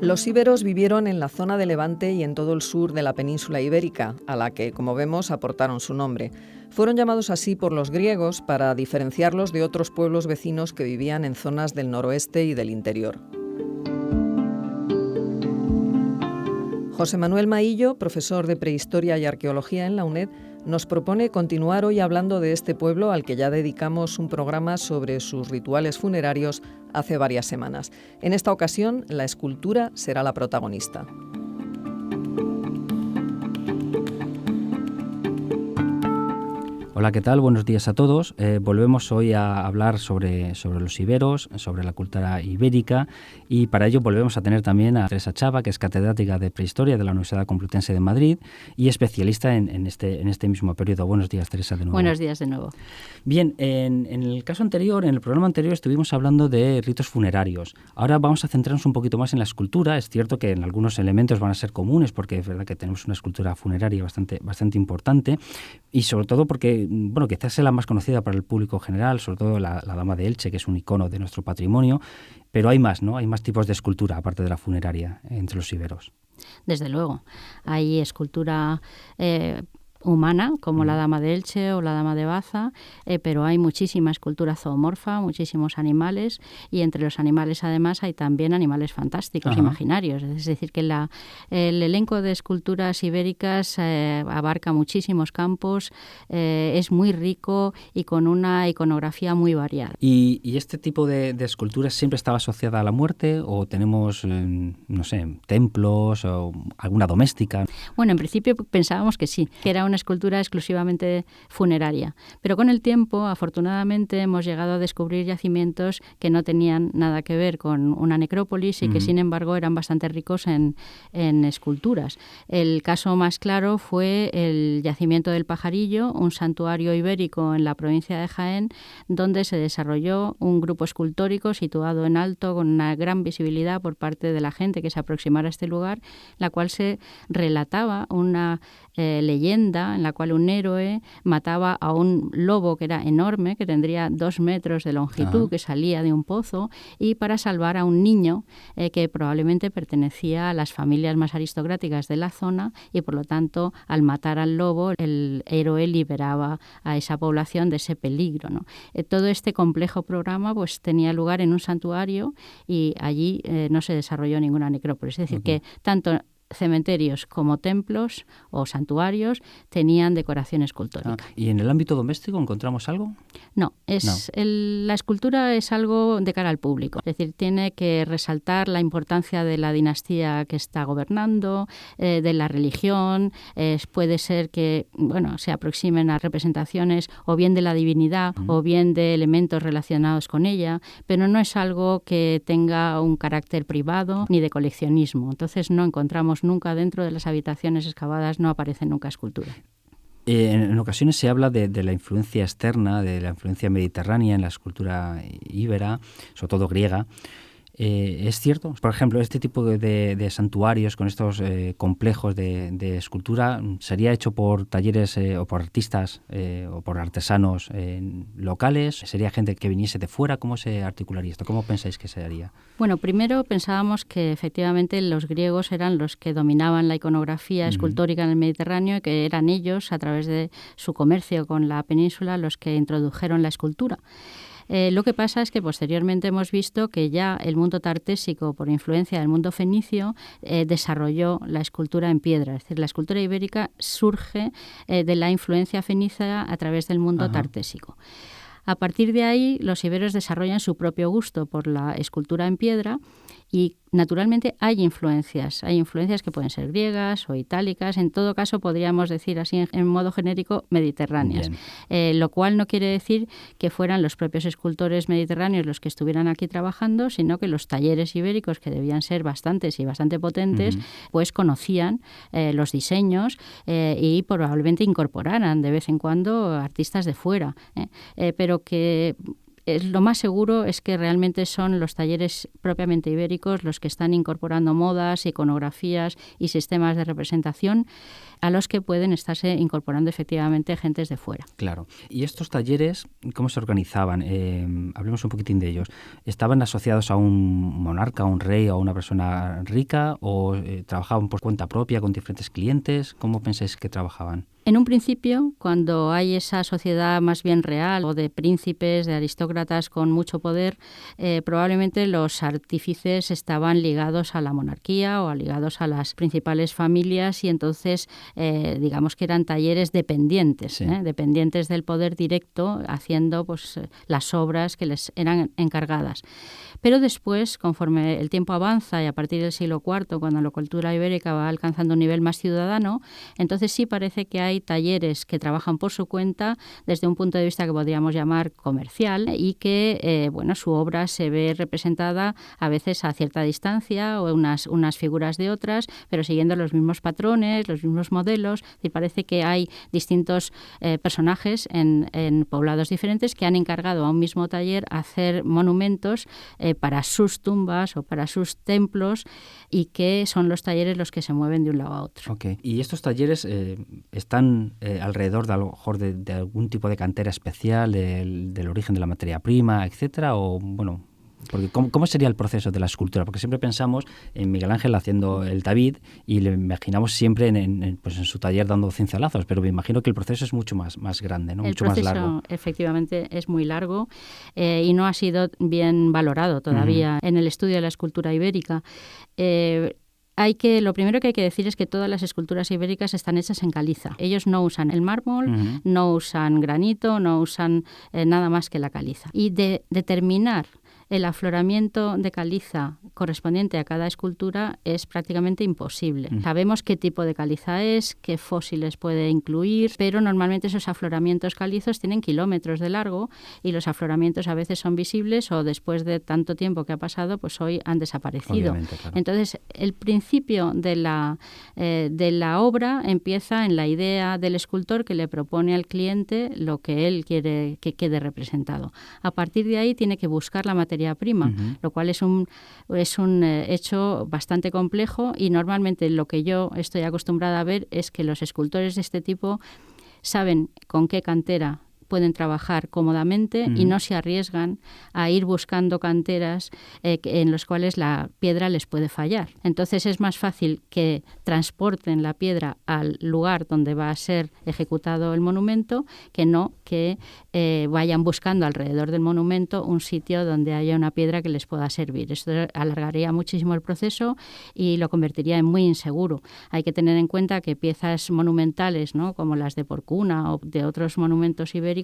Los íberos vivieron en la zona de Levante y en todo el sur de la península ibérica, a la que, como vemos, aportaron su nombre. Fueron llamados así por los griegos para diferenciarlos de otros pueblos vecinos que vivían en zonas del noroeste y del interior. José Manuel Maillo, profesor de Prehistoria y Arqueología en la UNED, nos propone continuar hoy hablando de este pueblo al que ya dedicamos un programa sobre sus rituales funerarios hace varias semanas. En esta ocasión, la escultura será la protagonista. Hola, ¿qué tal? Buenos días a todos. Volvemos hoy a hablar sobre los iberos, sobre la cultura ibérica, y para ello volvemos a tener también a Teresa Chava, que es catedrática de Prehistoria de la Universidad Complutense de Madrid y especialista en este mismo periodo. Buenos días, Teresa, de nuevo. Buenos días de nuevo. Bien, en el caso anterior, en el programa anterior, estuvimos hablando de ritos funerarios. Ahora vamos a centrarnos un poquito más en la escultura. Es cierto que en algunos elementos van a ser comunes, porque es verdad que tenemos una escultura funeraria bastante importante, y sobre todo porque quizás sea la más conocida para el público general, sobre todo la Dama de Elche, que es un icono de nuestro patrimonio, pero hay más, ¿no? Hay más tipos de escultura, aparte de la funeraria, entre los iberos. Desde luego. Hay escultura humana, como la Dama de Elche o la Dama de Baza, pero hay muchísima escultura zoomorfa, muchísimos animales, y entre los animales además hay también animales fantásticos, imaginarios. Es decir, que el elenco de esculturas ibéricas abarca muchísimos campos, es muy rico y con una iconografía muy variada. ¿Y este tipo de esculturas siempre estaba asociada a la muerte, o tenemos, templos o alguna doméstica? Bueno, en principio pensábamos que sí, que era una escultura exclusivamente funeraria, pero con el tiempo, afortunadamente, hemos llegado a descubrir yacimientos que no tenían nada que ver con una necrópolis y que, sin embargo, eran bastante ricos en esculturas. El caso más claro fue el yacimiento del Pajarillo, un santuario ibérico en la provincia de Jaén, donde se desarrolló un grupo escultórico situado en alto, con una gran visibilidad por parte de la gente que se aproximara a este lugar, la cual se relataba una leyenda en la cual un héroe mataba a un lobo que era enorme, que tendría 2 metros de longitud, que salía de un pozo, y para salvar a un niño que probablemente pertenecía a las familias más aristocráticas de la zona, y por lo tanto, al matar al lobo, el héroe liberaba a esa población de ese peligro, ¿no? Todo este complejo programa pues tenía lugar en un santuario, y allí no se desarrolló ninguna necrópolis. Es decir, que tanto cementerios como templos o santuarios tenían decoración escultórica. ¿Y en el ámbito doméstico encontramos algo? No, la escultura es algo de cara al público. Es decir, tiene que resaltar la importancia de la dinastía que está gobernando, de la religión. Puede ser que se aproximen a representaciones o bien de la divinidad o bien de elementos relacionados con ella, pero no es algo que tenga un carácter privado ni de coleccionismo. Entonces no encontramos nunca dentro de las habitaciones excavadas, no aparece nunca escultura. En ocasiones se habla de la influencia externa, de la influencia mediterránea en la escultura íbera, sobre todo griega. ¿Es cierto? Por ejemplo, este tipo de santuarios con estos complejos de escultura, ¿sería hecho por talleres o por artistas o por artesanos locales? ¿Sería gente que viniese de fuera? ¿Cómo se articularía esto? ¿Cómo pensáis que se haría? Bueno, primero pensábamos que efectivamente los griegos eran los que dominaban la iconografía escultórica en el Mediterráneo, y que eran ellos, a través de su comercio con la península, los que introdujeron la escultura. Lo que pasa es que posteriormente hemos visto que ya el mundo tartésico, por influencia del mundo fenicio, desarrolló la escultura en piedra. Es decir, la escultura ibérica surge de la influencia fenicia a través del mundo tartésico. A partir de ahí, los iberos desarrollan su propio gusto por la escultura en piedra, y naturalmente hay influencias que pueden ser griegas o itálicas. En todo caso, podríamos decir así en modo genérico, mediterráneas. Lo cual no quiere decir que fueran los propios escultores mediterráneos los que estuvieran aquí trabajando, sino que los talleres ibéricos, que debían ser bastantes y bastante potentes, pues conocían los diseños y probablemente incorporaran de vez en cuando artistas de fuera. Pero que lo más seguro es que realmente son los talleres propiamente ibéricos los que están incorporando modas, iconografías y sistemas de representación a los que pueden estarse incorporando efectivamente gentes de fuera. Claro. ¿Y estos talleres cómo se organizaban? Hablemos un poquitín de ellos. ¿Estaban asociados a un monarca, a un rey o a una persona rica o trabajaban por cuenta propia con diferentes clientes? ¿Cómo pensáis que trabajaban? En un principio, cuando hay esa sociedad más bien real o de príncipes, de aristócratas con mucho poder, probablemente los artífices estaban ligados a la monarquía o ligados a las principales familias y entonces digamos que eran talleres dependientes, sí. Dependientes del poder directo, haciendo pues, las obras que les eran encargadas. Pero después, conforme el tiempo avanza y a partir del siglo IV, cuando la cultura ibérica va alcanzando un nivel más ciudadano, entonces sí parece que hay talleres que trabajan por su cuenta desde un punto de vista que podríamos llamar comercial y que su obra se ve representada a veces a cierta distancia o unas figuras de otras, pero siguiendo los mismos patrones, los mismos modelos. Es decir, parece que hay distintos personajes en poblados diferentes que han encargado a un mismo taller hacer monumentos para sus tumbas o para sus templos y que son los talleres los que se mueven de un lado a otro. Okay. ¿Y estos talleres están alrededor de, a lo mejor de algún tipo de cantera especial, del origen de la materia prima, etcétera? O bueno, porque ¿cómo sería el proceso de la escultura? Porque siempre pensamos en Miguel Ángel haciendo el David y le imaginamos siempre en su taller dando cincelazos, pero me imagino que el proceso es mucho más grande, ¿no? Mucho más largo. El proceso efectivamente es muy largo y no ha sido bien valorado todavía en el estudio de la escultura ibérica. Lo primero que hay que decir es que todas las esculturas ibéricas están hechas en caliza. Ellos no usan el mármol, no usan granito, no usan nada más que la caliza. Y de determinar el afloramiento de caliza correspondiente a cada escultura es prácticamente imposible. Sabemos qué tipo de caliza es, qué fósiles puede incluir, pero normalmente esos afloramientos calizos tienen kilómetros de largo y los afloramientos a veces son visibles o después de tanto tiempo que ha pasado, pues hoy han desaparecido. Obviamente, claro. Entonces, el principio de la obra empieza en la idea del escultor que le propone al cliente lo que él quiere que quede representado. A partir de ahí tiene que buscar la materia prima, lo cual es un hecho bastante complejo y normalmente lo que yo estoy acostumbrada a ver es que los escultores de este tipo saben con qué cantera pueden trabajar cómodamente y no se arriesgan a ir buscando canteras en las cuales la piedra les puede fallar. Entonces es más fácil que transporten la piedra al lugar donde va a ser ejecutado el monumento que no que vayan buscando alrededor del monumento un sitio donde haya una piedra que les pueda servir. Esto alargaría muchísimo el proceso y lo convertiría en muy inseguro. Hay que tener en cuenta que piezas monumentales, ¿no?, como las de Porcuna o de otros monumentos ibéricos,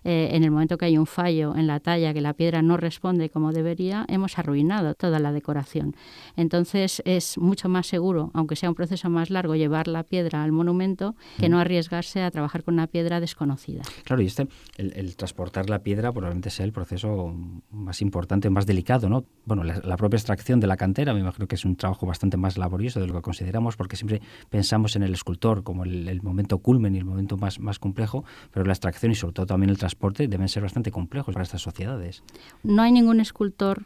en el momento que hay un fallo en la talla, que la piedra no responde como debería, hemos arruinado toda la decoración. Entonces es mucho más seguro, aunque sea un proceso más largo, llevar la piedra al monumento que no arriesgarse a trabajar con una piedra desconocida. Claro, y el transportar la piedra probablemente sea el proceso más importante, más delicado, ¿no? Bueno, la propia extracción de la cantera me imagino que es un trabajo bastante más laborioso de lo que consideramos, porque siempre pensamos en el escultor como el momento culmen y el momento más complejo, pero la extracción y sobre todo también el transporte deben ser bastante complejos para estas sociedades. No hay ningún escultor,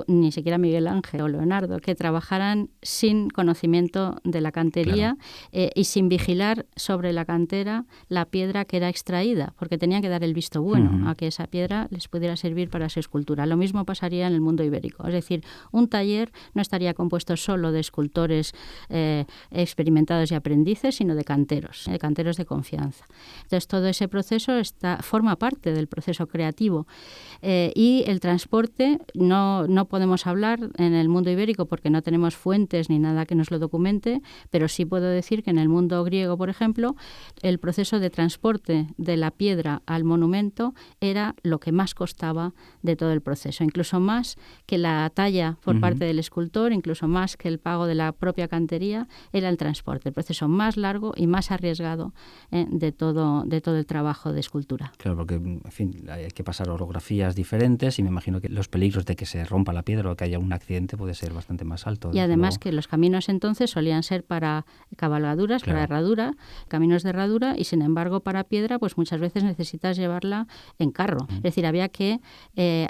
ni siquiera Miguel Ángel o Leonardo, que trabajaran sin conocimiento de la cantería, claro, y sin vigilar sobre la cantera la piedra que era extraída, porque tenían que dar el visto bueno a que esa piedra les pudiera servir para su escultura. Lo mismo pasaría en el mundo ibérico. Es decir, un taller no estaría compuesto solo de escultores experimentados y aprendices, sino de canteros de confianza. Entonces, todo ese proceso forma parte del proceso creativo. Y el transporte no podemos hablar en el mundo ibérico porque no tenemos fuentes ni nada que nos lo documente, pero sí puedo decir que en el mundo griego, por ejemplo, el proceso de transporte de la piedra al monumento era lo que más costaba de todo el proceso, incluso más que la talla por parte del escultor, incluso más que el pago de la propia cantería, era el transporte, el proceso más largo y más arriesgado de todo el trabajo de escultura. escultura. Claro, porque, en fin, hay que pasar orografías diferentes y me imagino que los peligros de que se rompa la piedra o que haya un accidente puede ser bastante más alto. Y además que los caminos entonces solían ser para cabalgaduras, claro, para herradura, caminos de herradura, y sin embargo para piedra pues muchas veces necesitas llevarla en carro. Es decir, había que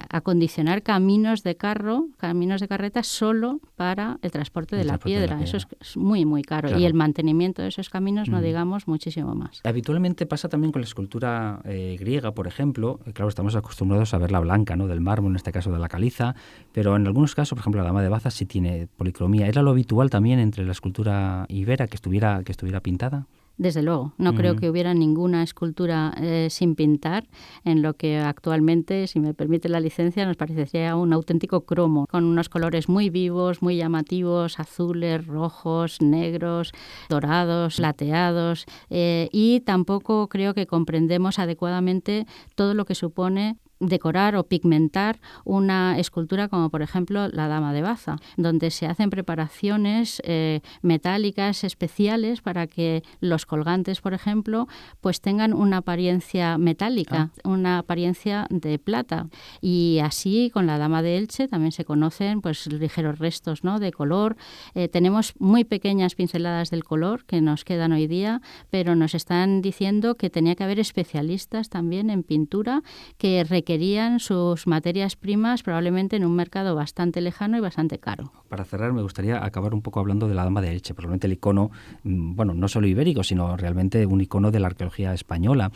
acondicionar caminos de carreta solo para el transporte de la piedra. Eso es muy, muy caro. Claro. Y el mantenimiento de esos caminos, no digamos, muchísimo más. Habitualmente pasa también con la escultura griega, por ejemplo. Claro, estamos acostumbrados a verla blanca, ¿no? Del mármol, en este caso de la caliza, pero en algunos casos, por ejemplo, la Dama de Baza sí tiene policromía. ¿Era lo habitual también entre la escultura ibera que estuviera pintada? Desde luego, no creo que hubiera ninguna escultura sin pintar en lo que actualmente, si me permite la licencia, nos parecería un auténtico cromo, con unos colores muy vivos, muy llamativos, azules, rojos, negros, dorados, plateados, y tampoco creo que comprendemos adecuadamente todo lo que supone decorar o pigmentar una escultura como por ejemplo la Dama de Baza, donde se hacen preparaciones metálicas especiales para que los colgantes, por ejemplo, pues tengan una apariencia metálica, una apariencia de plata. Y así con la Dama de Elche también se conocen pues ligeros restos, ¿no?, de color. Tenemos muy pequeñas pinceladas del color que nos quedan hoy día, pero nos están diciendo que tenía que haber especialistas también en pintura que requerían sus materias primas probablemente en un mercado bastante lejano y bastante caro. Para cerrar, me gustaría acabar un poco hablando de la Dama de Elche, probablemente el icono, bueno, no solo ibérico, sino realmente un icono de la arqueología española.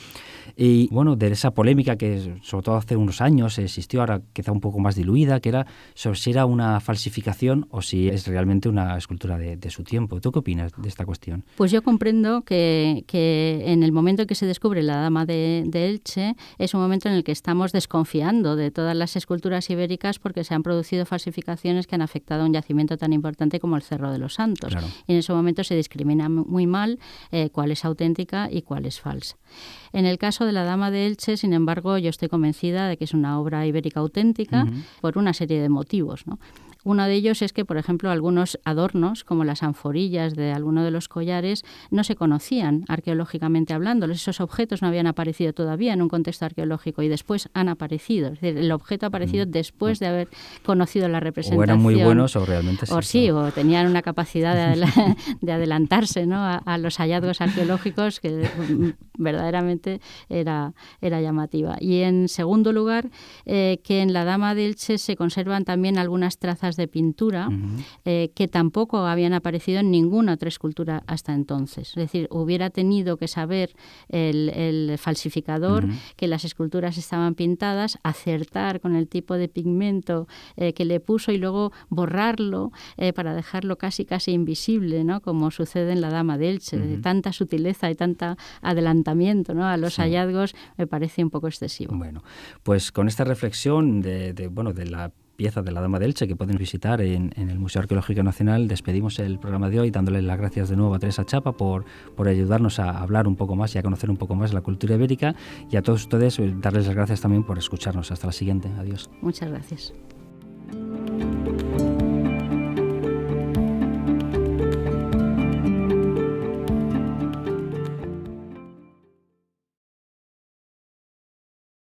Y bueno, de esa polémica que sobre todo hace unos años existió, ahora quizá un poco más diluida, que era sobre si era una falsificación o si es realmente una escultura de su tiempo. ¿Tú qué opinas de esta cuestión? Pues yo comprendo que en el momento en que se descubre la Dama de Elche es un momento en el que estamos desconfiando de todas las esculturas ibéricas porque se han producido falsificaciones que han afectado a un yacimiento tan importante como el Cerro de los Santos. Claro. Y en ese momento se discrimina muy mal cuál es auténtica y cuál es falsa. En el caso de la Dama de Elche, sin embargo, yo estoy convencida de que es una obra ibérica auténtica por una serie de motivos, ¿no? Uno de ellos es que, por ejemplo, algunos adornos, como las anforillas de alguno de los collares, no se conocían arqueológicamente hablando. Esos objetos no habían aparecido todavía en un contexto arqueológico y después han aparecido. Es decir, el objeto ha aparecido después de haber conocido la representación. O eran muy buenos o realmente sí. O sí, o tenían una capacidad de adelantarse, ¿no?, a los hallazgos arqueológicos que verdaderamente era llamativa. Y en segundo lugar, que en la Dama de Elche se conservan también algunas trazas de pintura que tampoco habían aparecido en ninguna otra escultura hasta entonces. Es decir, hubiera tenido que saber el falsificador que las esculturas estaban pintadas, acertar con el tipo de pigmento que le puso y luego borrarlo para dejarlo casi invisible, ¿no?, como sucede en la Dama de Elche. De tanta sutileza y tanta adelantamiento, ¿no?, a los hallazgos me parece un poco excesivo. Bueno, pues con esta reflexión de la pieza de la Dama de Elche que pueden visitar en el Museo Arqueológico Nacional, despedimos el programa de hoy dándole las gracias de nuevo a Teresa Chapa por ayudarnos a hablar un poco más y a conocer un poco más la cultura ibérica, y a todos ustedes darles las gracias también por escucharnos. Hasta la siguiente. Adiós. Muchas gracias.